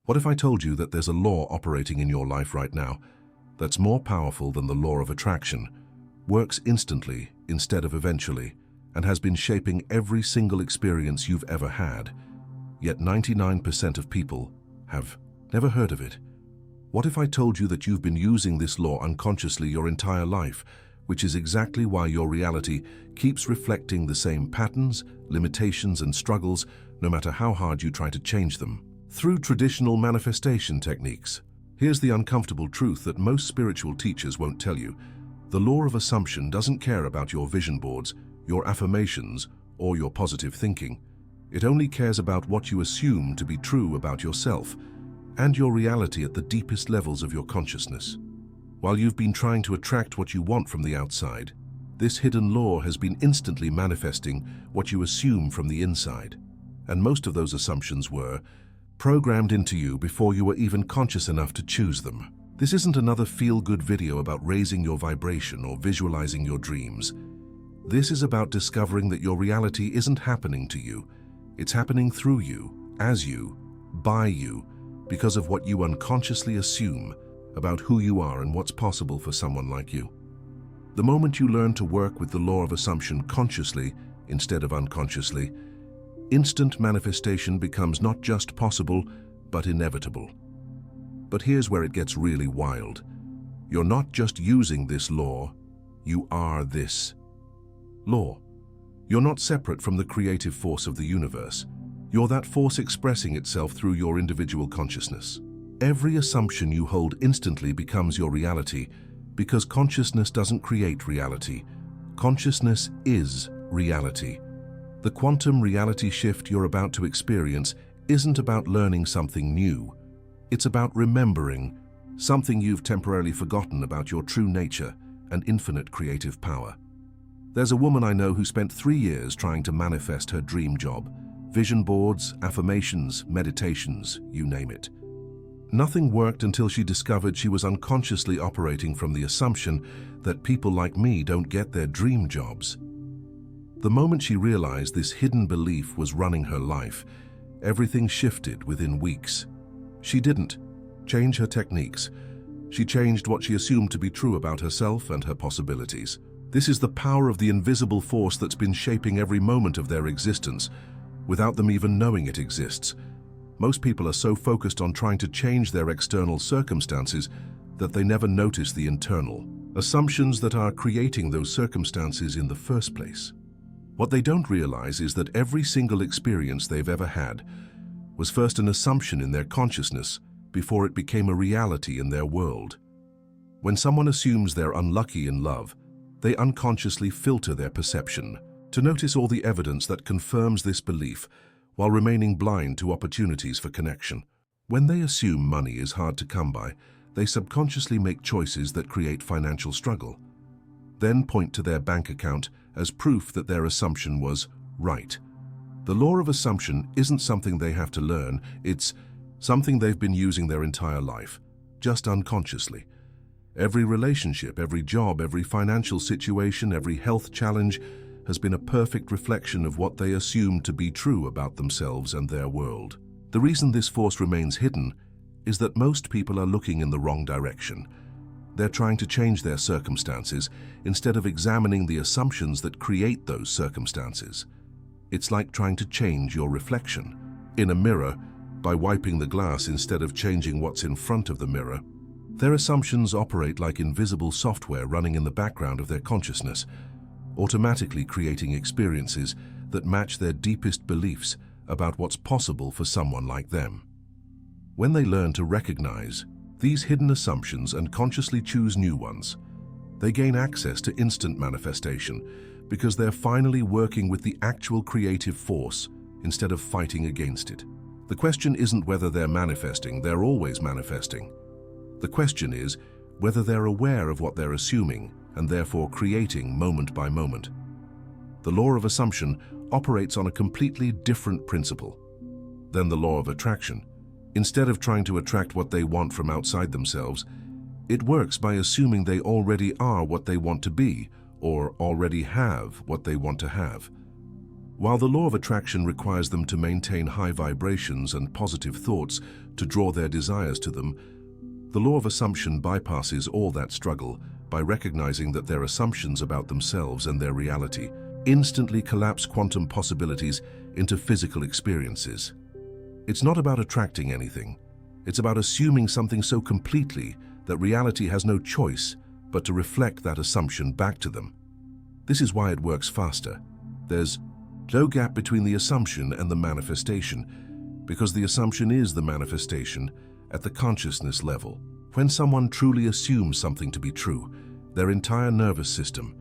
What if I told you that there's a law operating in your life right now that's more powerful than the law of attraction, works instantly instead of eventually, and has been shaping every single experience you've ever had, yet 99% of people have never heard of it? What if I told you that you've been using this law unconsciously your entire life, which is exactly why your reality keeps reflecting the same patterns, limitations, and struggles, no matter how hard you try to change them? Through traditional manifestation techniques. Here's the uncomfortable truth that most spiritual teachers won't tell you. The law of assumption doesn't care about your vision boards, your affirmations, or your positive thinking. It only cares about what you assume to be true about yourself and your reality at the deepest levels of your consciousness. While you've been trying to attract what you want from the outside, this hidden law has been instantly manifesting what you assume from the inside. And most of those assumptions were programmed into you before you were even conscious enough to choose them. This isn't another feel-good video about raising your vibration or visualizing your dreams. This is about discovering that your reality isn't happening to you. It's happening through you, as you, by you, because of what you unconsciously assume about who you are and what's possible for someone like you. The moment you learn to work with the law of assumption consciously instead of unconsciously, instant manifestation becomes not just possible, but inevitable. But here's where it gets really wild. You're not just using this law, you are this law. You're not separate from the creative force of the universe. You're that force expressing itself through your individual consciousness. Every assumption you hold instantly becomes your reality, because consciousness doesn't create reality. Consciousness is reality. The quantum reality shift you're about to experience isn't about learning something new. It's about remembering something you've temporarily forgotten about your true nature and infinite creative power. There's a woman I know who spent 3 years trying to manifest her dream job. Vision boards, affirmations, meditations, you name it. Nothing worked until she discovered she was unconsciously operating from the assumption that people like me don't get their dream jobs. The moment she realized this hidden belief was running her life, everything shifted within weeks. She didn't change her techniques. She changed what she assumed to be true about herself and her possibilities. This is the power of the invisible force that's been shaping every moment of their existence, without them even knowing it exists. Most people are so focused on trying to change their external circumstances that they never notice the internal assumptions that are creating those circumstances in the first place. What they don't realize is that every single experience they've ever had was first an assumption in their consciousness before it became a reality in their world. When someone assumes they're unlucky in love, they unconsciously filter their perception to notice all the evidence that confirms this belief while remaining blind to opportunities for connection. When they assume money is hard to come by, they subconsciously make choices that create financial struggle, then point to their bank account as proof that their assumption was right. The law of assumption isn't something they have to learn, it's something they've been using their entire life, just unconsciously. Every relationship, every job, every financial situation, every health challenge has been a perfect reflection of what they assume to be true about themselves and their world. The reason this force remains hidden is that most people are looking in the wrong direction. They're trying to change their circumstances instead of examining the assumptions that create those circumstances. It's like trying to change your reflection in a mirror by wiping the glass instead of changing what's in front of the mirror. Their assumptions operate like invisible software running in the background of their consciousness, automatically creating experiences that match their deepest beliefs about what's possible for someone like them. When they learn to recognize these hidden assumptions and consciously choose new ones, they gain access to instant manifestation because they're finally working with the actual creative force instead of fighting against it. The question isn't whether they're manifesting, they're always manifesting. The question is whether they're aware of what they're assuming and therefore creating moment by moment. The law of assumption operates on a completely different principle than the law of attraction. Instead of trying to attract what they want from outside themselves, it works by assuming they already are what they want to be or already have what they want to have. While the law of attraction requires them to maintain high vibrations and positive thoughts to draw their desires to them, the law of assumption bypasses all that struggle by recognizing that their assumptions about themselves and their reality instantly collapse quantum possibilities into physical experiences. It's not about attracting anything. It's about assuming something so completely that reality has no choice but to reflect that assumption back to them. This is why it works faster. There's no gap between the assumption and the manifestation, because the assumption is the manifestation at the consciousness level. When someone truly assumes something to be true, their entire nervous system,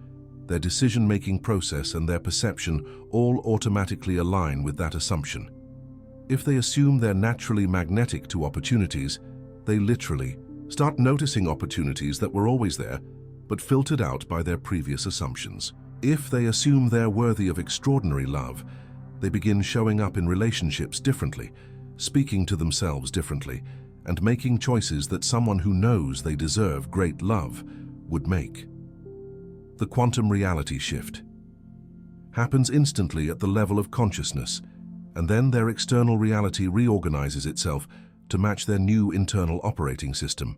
their decision-making process and their perception all automatically align with that assumption. If they assume they're naturally magnetic to opportunities, they literally start noticing opportunities that were always there, but filtered out by their previous assumptions. If they assume they're worthy of extraordinary love, they begin showing up in relationships differently, speaking to themselves differently, and making choices that someone who knows they deserve great love would make. The quantum reality shift happens instantly at the level of consciousness, and then their external reality reorganizes itself to match their new internal operating system.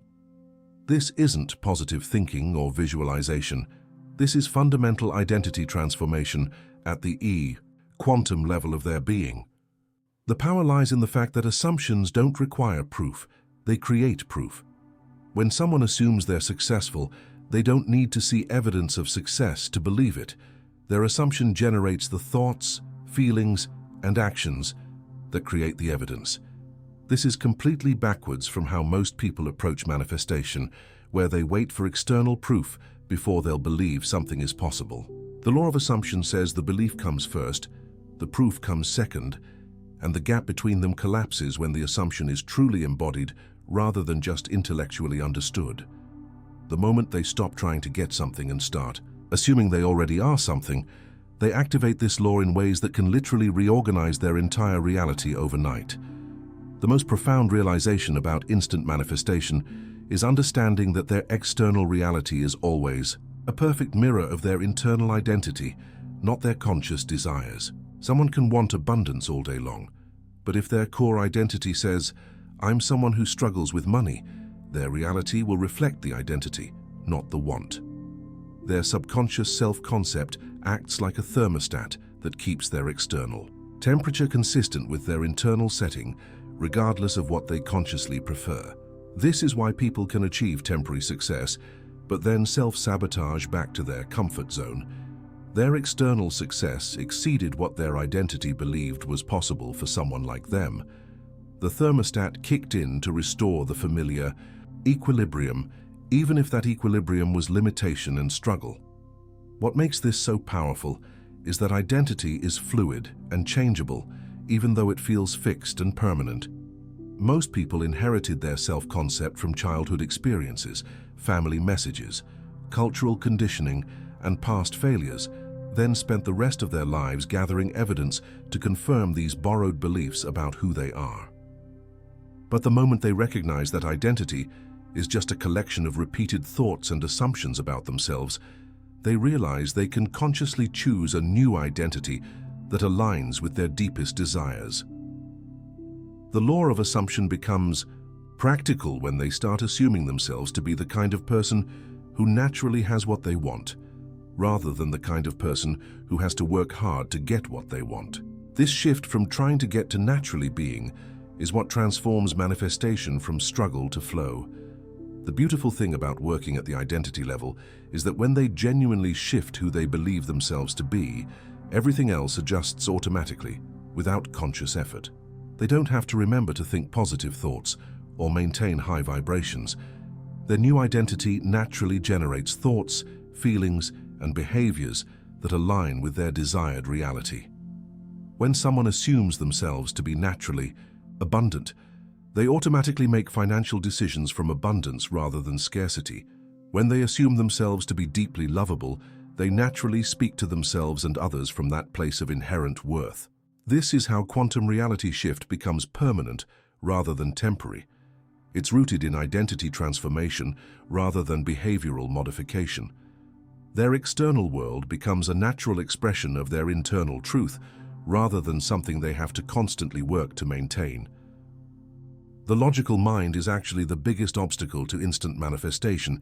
This isn't positive thinking or visualization. This is fundamental identity transformation at the quantum level of their being. The power lies in the fact that assumptions don't require proof, they create proof. When someone assumes they're successful, they don't need to see evidence of success to believe it. Their assumption generates the thoughts, feelings, and actions that create the evidence. This is completely backwards from how most people approach manifestation, where they wait for external proof before they'll believe something is possible. The law of assumption says the belief comes first, the proof comes second, and the gap between them collapses when the assumption is truly embodied rather than just intellectually understood. The moment they stop trying to get something and start assuming they already are something, they activate this law in ways that can literally reorganize their entire reality overnight. The most profound realization about instant manifestation is understanding that their external reality is always a perfect mirror of their internal identity, not their conscious desires. Someone can want abundance all day long, but if their core identity says, "I'm someone who struggles with money," their reality will reflect the identity, not the want. Their subconscious self-concept acts like a thermostat that keeps their external temperature consistent with their internal setting, regardless of what they consciously prefer. This is why people can achieve temporary success, but then self-sabotage back to their comfort zone. Their external success exceeded what their identity believed was possible for someone like them. The thermostat kicked in to restore the familiar equilibrium, even if that equilibrium was limitation and struggle. What makes this so powerful is that identity is fluid and changeable, even though it feels fixed and permanent. Most people inherited their self-concept from childhood experiences, family messages, cultural conditioning, and past failures, then spent the rest of their lives gathering evidence to confirm these borrowed beliefs about who they are. But the moment they recognize that identity is just a collection of repeated thoughts and assumptions about themselves, they realize they can consciously choose a new identity that aligns with their deepest desires. The law of assumption becomes practical when they start assuming themselves to be the kind of person who naturally has what they want, rather than the kind of person who has to work hard to get what they want. This shift from trying to get to naturally being is what transforms manifestation from struggle to flow. The beautiful thing about working at the identity level is that when they genuinely shift who they believe themselves to be, everything else adjusts automatically, without conscious effort. They don't have to remember to think positive thoughts or maintain high vibrations. Their new identity naturally generates thoughts, feelings, and behaviors that align with their desired reality. When someone assumes themselves to be naturally abundant, they automatically make financial decisions from abundance rather than scarcity. When they assume themselves to be deeply lovable, they naturally speak to themselves and others from that place of inherent worth. This is how quantum reality shift becomes permanent rather than temporary. It's rooted in identity transformation rather than behavioral modification. Their external world becomes a natural expression of their internal truth rather than something they have to constantly work to maintain. The logical mind is actually the biggest obstacle to instant manifestation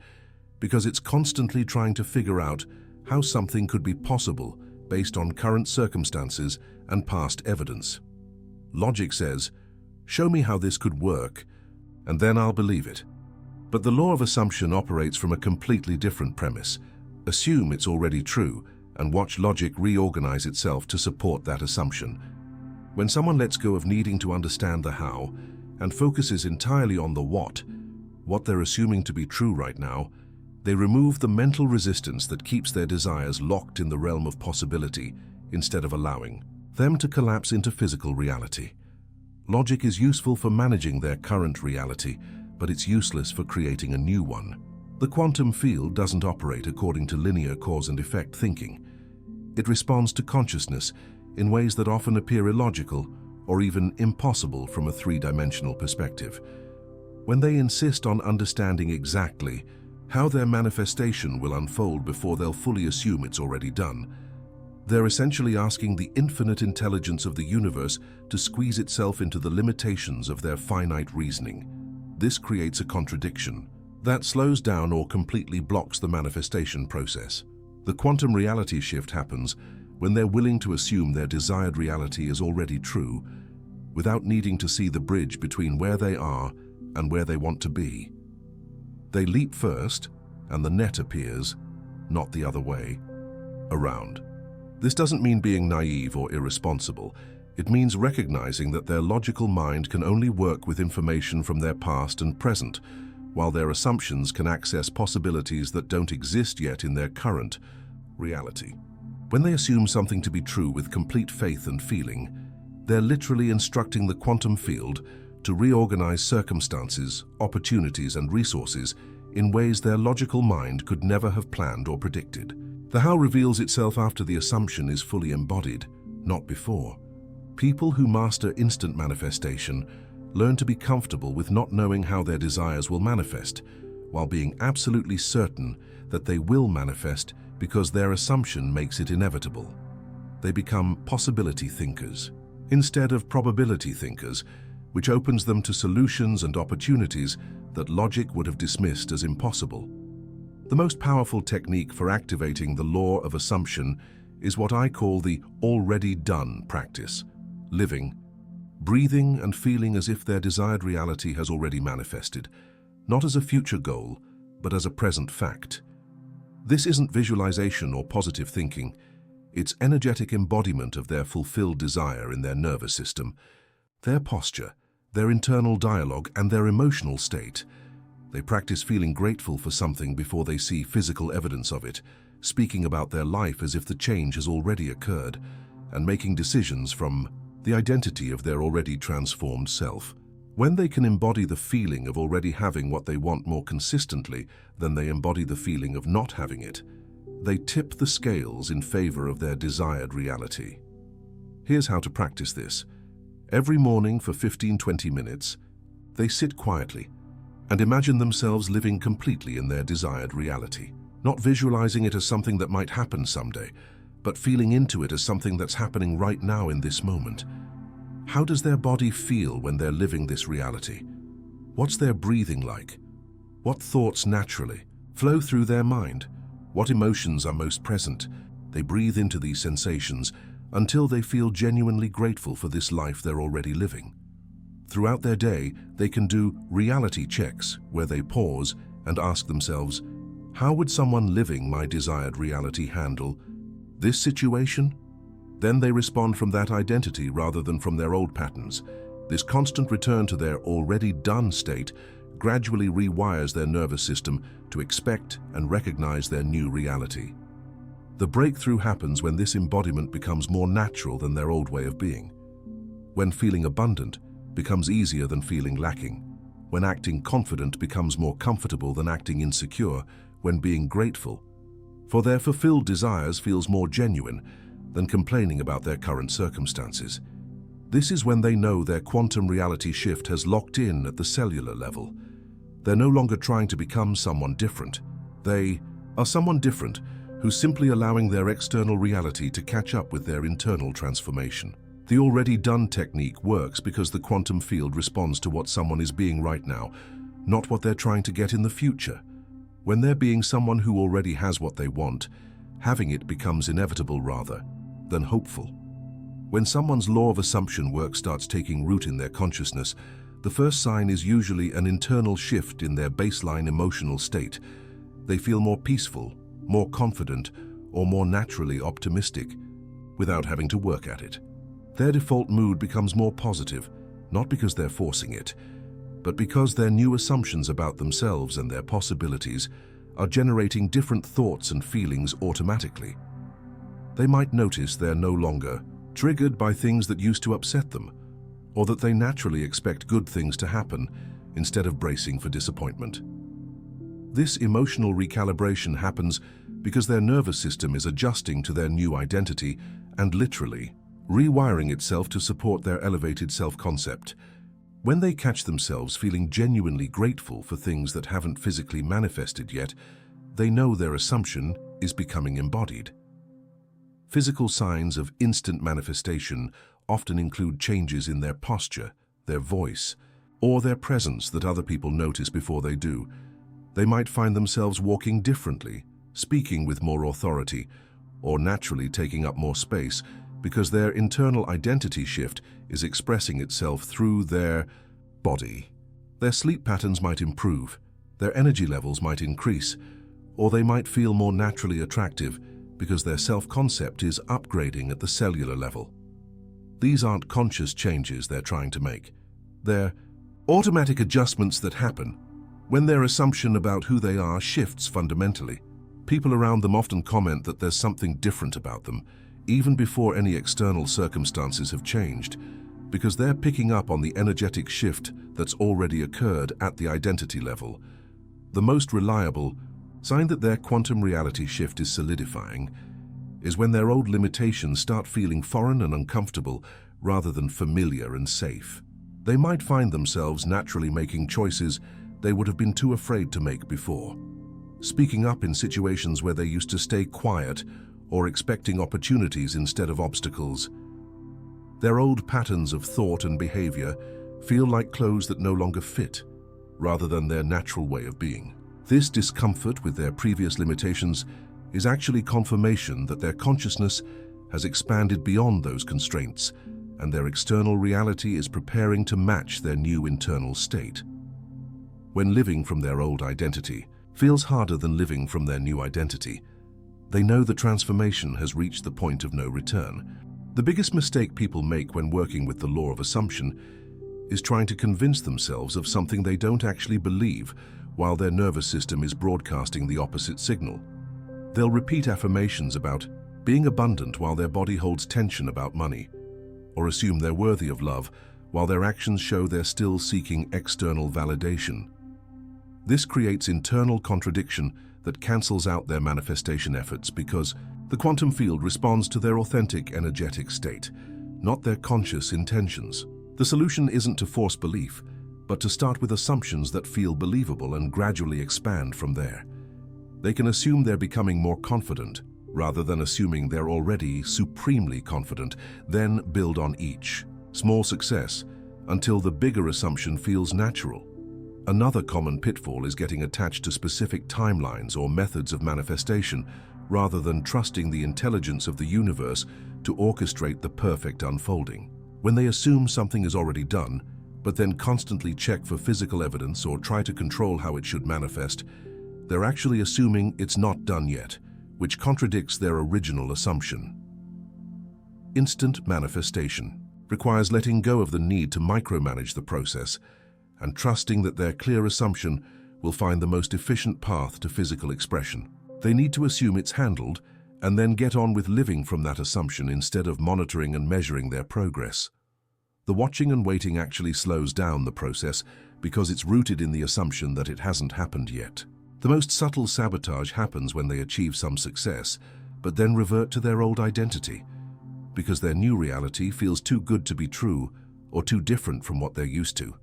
because it's constantly trying to figure out how something could be possible based on current circumstances and past evidence. Logic says, "Show me how this could work, and then I'll believe it." But the law of assumption operates from a completely different premise. Assume it's already true, and watch logic reorganize itself to support that assumption. When someone lets go of needing to understand the how and focuses entirely on the what they're assuming to be true right now, they remove the mental resistance that keeps their desires locked in the realm of possibility instead of allowing them to collapse into physical reality. Logic is useful for managing their current reality, but it's useless for creating a new one. The quantum field doesn't operate according to linear cause and effect thinking. It responds to consciousness in ways that often appear illogical or even impossible from a three-dimensional perspective. When they insist on understanding exactly how their manifestation will unfold before they'll fully assume it's already done, they're essentially asking the infinite intelligence of the universe to squeeze itself into the limitations of their finite reasoning. This creates a contradiction that slows down or completely blocks the manifestation process. The quantum reality shift happens when they're willing to assume their desired reality is already true, without needing to see the bridge between where they are and where they want to be. They leap first, and the net appears, not the other way around. This doesn't mean being naive or irresponsible. It means recognizing that their logical mind can only work with information from their past and present, while their assumptions can access possibilities that don't exist yet in their current reality. When they assume something to be true with complete faith and feeling, they're literally instructing the quantum field to reorganize circumstances, opportunities, and resources in ways their logical mind could never have planned or predicted. The how reveals itself after the assumption is fully embodied, not before. People who master instant manifestation learn to be comfortable with not knowing how their desires will manifest, while being absolutely certain that they will manifest because their assumption makes it inevitable. They become possibility thinkers instead of probability thinkers, which opens them to solutions and opportunities that logic would have dismissed as impossible. The most powerful technique for activating the law of assumption is what I call the already done practice: living, breathing, and feeling as if their desired reality has already manifested, not as a future goal, but as a present fact. This isn't visualization or positive thinking. It's energetic embodiment of their fulfilled desire in their nervous system, their posture, their internal dialogue, and their emotional state. They practice feeling grateful for something before they see physical evidence of it, speaking about their life as if the change has already occurred, and making decisions from the identity of their already transformed self. When they can embody the feeling of already having what they want more consistently than they embody the feeling of not having it, they tip the scales in favor of their desired reality. Here's how to practice this. Every morning for 15-20 minutes, they sit quietly and imagine themselves living completely in their desired reality, not visualizing it as something that might happen someday, but feeling into it as something that's happening right now in this moment. How does their body feel when they're living this reality? What's their breathing like? What thoughts naturally flow through their mind? What emotions are most present? They breathe into these sensations until they feel genuinely grateful for this life they're already living. Throughout their day, they can do reality checks where they pause and ask themselves, how would someone living my desired reality handle this situation? Then they respond from that identity rather than from their old patterns. This constant return to their already done state gradually rewires their nervous system to expect and recognize their new reality. The breakthrough happens when this embodiment becomes more natural than their old way of being. When feeling abundant becomes easier than feeling lacking. When acting confident becomes more comfortable than acting insecure. When being grateful for their fulfilled desires feels more genuine than complaining about their current circumstances. This is when they know their quantum reality shift has locked in at the cellular level. They're no longer trying to become someone different. They are someone different who's simply allowing their external reality to catch up with their internal transformation. The already done technique works because the quantum field responds to what someone is being right now, not what they're trying to get in the future. When they're being someone who already has what they want, having it becomes inevitable rather than hopeful. When someone's law of assumption work starts taking root in their consciousness, the first sign is usually an internal shift in their baseline emotional state. They feel more peaceful, more confident, or more naturally optimistic without having to work at it. Their default mood becomes more positive, not because they're forcing it, but because their new assumptions about themselves and their possibilities are generating different thoughts and feelings automatically. They might notice they're no longer triggered by things that used to upset them, or that they naturally expect good things to happen instead of bracing for disappointment. This emotional recalibration happens because their nervous system is adjusting to their new identity and literally rewiring itself to support their elevated self-concept. When they catch themselves feeling genuinely grateful for things that haven't physically manifested yet, they know their assumption is becoming embodied. Physical signs of instant manifestation often include changes in their posture, their voice, or their presence that other people notice before they do. They might find themselves walking differently, speaking with more authority, or naturally taking up more space because their internal identity shift is expressing itself through their body. Their sleep patterns might improve, their energy levels might increase, or they might feel more naturally attractive because their self-concept is upgrading at the cellular level. These aren't conscious changes they're trying to make. They're automatic adjustments that happen when their assumption about who they are shifts fundamentally. People around them often comment that there's something different about them, even before any external circumstances have changed, because they're picking up on the energetic shift that's already occurred at the identity level. The most reliable sign that their quantum reality shift is solidifying is when their old limitations start feeling foreign and uncomfortable rather than familiar and safe. They might find themselves naturally making choices they would have been too afraid to make before, speaking up in situations where they used to stay quiet or expecting opportunities instead of obstacles. Their old patterns of thought and behavior feel like clothes that no longer fit, rather than their natural way of being. This discomfort with their previous limitations is actually confirmation that their consciousness has expanded beyond those constraints, and their external reality is preparing to match their new internal state. When living from their old identity feels harder than living from their new identity, they know the transformation has reached the point of no return. The biggest mistake people make when working with the law of assumption is trying to convince themselves of something they don't actually believe while their nervous system is broadcasting the opposite signal. They'll repeat affirmations about being abundant while their body holds tension about money, or assume they're worthy of love while their actions show they're still seeking external validation. This creates internal contradiction that cancels out their manifestation efforts because the quantum field responds to their authentic energetic state, not their conscious intentions. The solution isn't to force belief, but to start with assumptions that feel believable and gradually expand from there. They can assume they're becoming more confident, rather than assuming they're already supremely confident, then build on each small success until the bigger assumption feels natural. Another common pitfall is getting attached to specific timelines or methods of manifestation, rather than trusting the intelligence of the universe to orchestrate the perfect unfolding. When they assume something is already done, but then constantly check for physical evidence or try to control how it should manifest, they're actually assuming it's not done yet, which contradicts their original assumption. Instant manifestation requires letting go of the need to micromanage the process and trusting that their clear assumption will find the most efficient path to physical expression. They need to assume it's handled and then get on with living from that assumption instead of monitoring and measuring their progress. The watching and waiting actually slows down the process because it's rooted in the assumption that it hasn't happened yet. The most subtle sabotage happens when they achieve some success, but then revert to their old identity, because their new reality feels too good to be true or too different from what they're used to.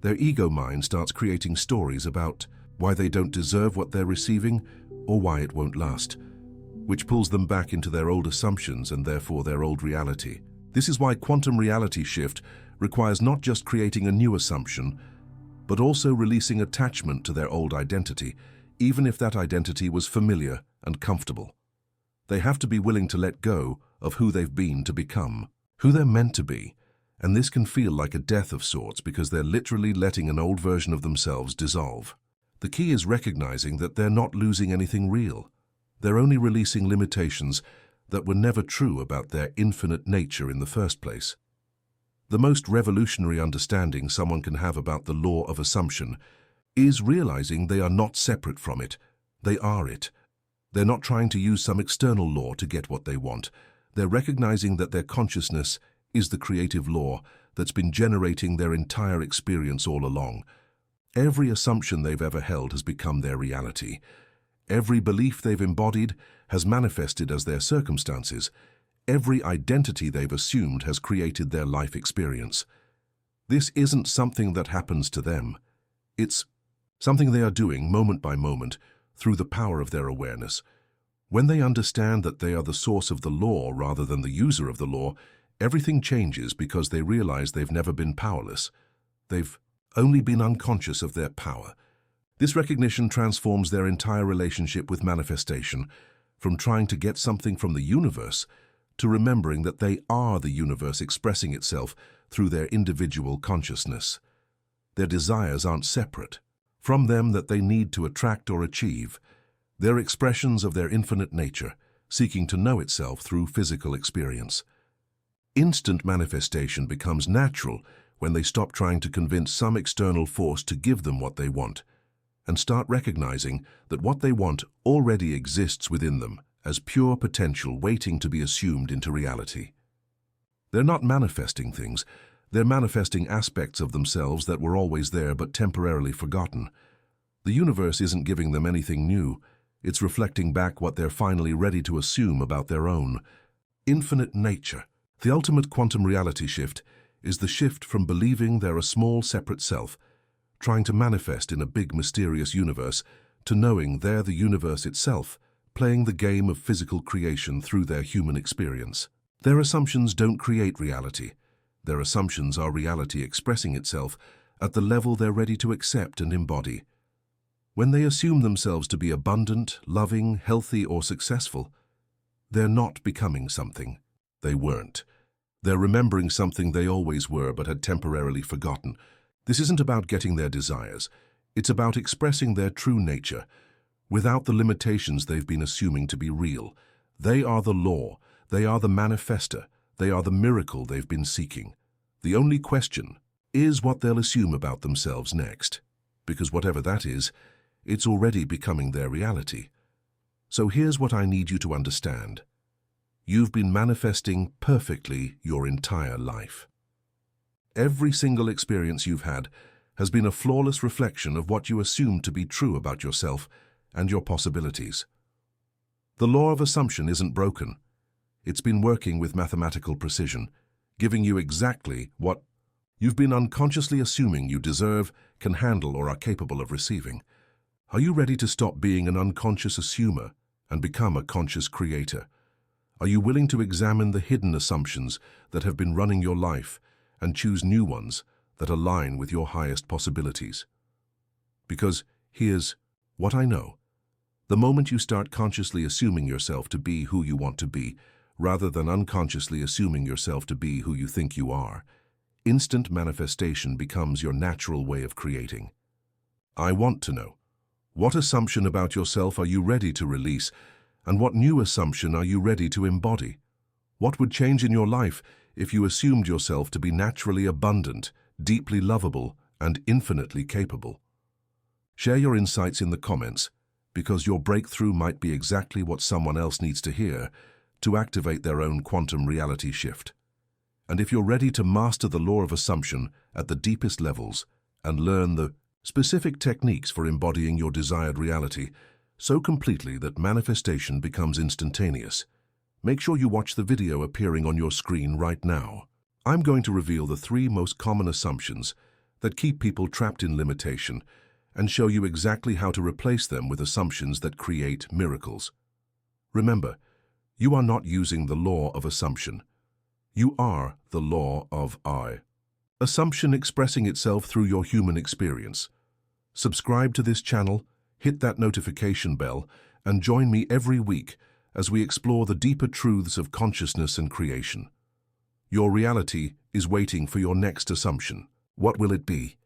Their ego mind starts creating stories about why they don't deserve what they're receiving or why it won't last. which pulls them back into their old assumptions and therefore their old reality. This is why quantum reality shift requires not just creating a new assumption, but also releasing attachment to their old identity, even if that identity was familiar and comfortable. They have to be willing to let go of who they've been to become, who they're meant to be, and this can feel like a death of sorts because they're literally letting an old version of themselves dissolve. The key is recognizing that they're not losing anything real. They're only releasing limitations that were never true about their infinite nature in the first place. The most revolutionary understanding someone can have about the law of assumption is realizing they are not separate from it. They are it. They're not trying to use some external law to get what they want. They're recognizing that their consciousness is the creative law that's been generating their entire experience all along. Every assumption they've ever held has become their reality. Every belief they've embodied has manifested as their circumstances. Every identity they've assumed has created their life experience. This isn't something that happens to them. It's something they are doing moment by moment through the power of their awareness. When they understand that they are the source of the law rather than the user of the law, everything changes because they realize they've never been powerless. They've only been unconscious of their power. This recognition transforms their entire relationship with manifestation, from trying to get something from the universe to remembering that they are the universe expressing itself through their individual consciousness. Their desires aren't separate from them that they need to attract or achieve. They're expressions of their infinite nature, seeking to know itself through physical experience. Instant manifestation becomes natural when they stop trying to convince some external force to give them what they want, and start recognizing that what they want already exists within them as pure potential waiting to be assumed into reality. They're not manifesting things, they're manifesting aspects of themselves that were always there but temporarily forgotten. The universe isn't giving them anything new, it's reflecting back what they're finally ready to assume about their own infinite nature. The ultimate quantum reality shift is the shift from believing they're a small separate self, trying to manifest in a big mysterious universe, to knowing they're the universe itself, playing the game of physical creation through their human experience. Their assumptions don't create reality. Their assumptions are reality expressing itself at the level they're ready to accept and embody. When they assume themselves to be abundant, loving, healthy, or successful, they're not becoming something they weren't. They're remembering something they always were but had temporarily forgotten. This isn't about getting their desires. It's about expressing their true nature, without the limitations they've been assuming to be real. They are the law. They are the manifester. They are the miracle they've been seeking. The only question is what they'll assume about themselves next, because whatever that is, it's already becoming their reality. So here's what I need you to understand. You've been manifesting perfectly your entire life. Every single experience you've had has been a flawless reflection of what you assumed to be true about yourself and your possibilities. The law of assumption isn't broken. It's been working with mathematical precision, giving you exactly what you've been unconsciously assuming you deserve, can handle, or are capable of receiving. Are you ready to stop being an unconscious assumer and become a conscious creator? Are you willing to examine the hidden assumptions that have been running your life and choose new ones that align with your highest possibilities? Because here's what I know. The moment you start consciously assuming yourself to be who you want to be, rather than unconsciously assuming yourself to be who you think you are, instant manifestation becomes your natural way of creating. I want to know, what assumption about yourself are you ready to release, and what new assumption are you ready to embody? What would change in your life if you assumed yourself to be naturally abundant, deeply lovable, and infinitely capable? Share your insights in the comments, because your breakthrough might be exactly what someone else needs to hear to activate their own quantum reality shift. And if you're ready to master the law of assumption at the deepest levels and learn the specific techniques for embodying your desired reality so completely that manifestation becomes instantaneous, make sure you watch the video appearing on your screen right now. I'm going to reveal the 3 most common assumptions that keep people trapped in limitation and show you exactly how to replace them with assumptions that create miracles. Remember, you are not using the law of assumption. You are the law of I. Assumption expressing itself through your human experience. Subscribe to this channel, hit that notification bell, and join me every week as we explore the deeper truths of consciousness and creation. Your reality is waiting for your next assumption. What will it be?